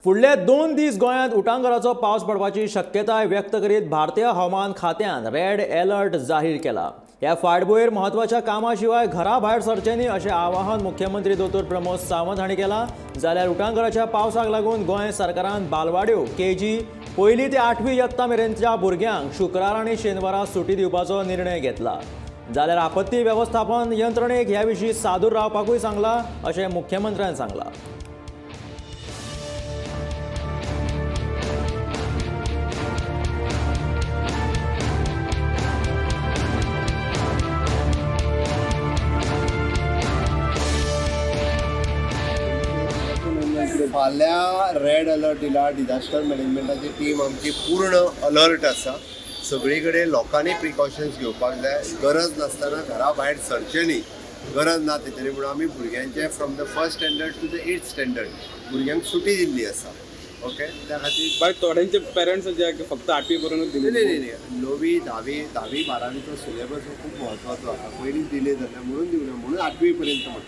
फुडले 2 दीस गोंयांत उटंगराचो पावस पडपाची शक्यताय व्यक्त करीत भारतीय हवामान खात्यान रेड अलर्ट जाहीर केला. ह्या फाटभुंयेर म्हत्वाच्या कामा शिवाय घरा भायर सरचें न्ही अशें आवाहन मुख्यमंत्री दोतोर प्रमोद सावंत हांणी केलां. जाल्यार उटंगराच्या पावसाक लागून गोंय सरकारान बालवाड्यो केजी 1ली ते 8वी यत्ता मेरेनच्या भुरग्यांक शुक्रार आनी शेनवारा सुटी दिवपाचो निर्णय घेतला. जाल्यार आपत्ती वेवस्थापन यंत्रणेक ह्या विशीं सादूर रावपाकूय सांगलां अशें मुख्यमंत्र्यान सांगलां. फाल्यां रेड अलर्ट दिला. डिजास्टर मॅनेजमेंटाची टीम आमची पूर्ण अलर्ट आसा. सगळी कडेन लोकांनी प्रिकॉशन्स घेवपाक जाय. गरज नासतना घरा भायर सरचें न्ही. गरज ना तेतरी म्हणून आमी भुरग्यांचे from the 1st standard to the 8th standard भुरग्यांक सुटी दिल्ली आसा. ओके, त्या खातीर बट थोड्यांचे पेरंट्स जे फक्त 8वी पर्यंत दिले. नाही 9वी 10वी 12वी 12वीचो सिलेबस हो खूब म्हत्वाचो आसा. पयलींच डिले जाता म्हणून दिवना, म्हणून 8वी पर्यंत म्हटलं.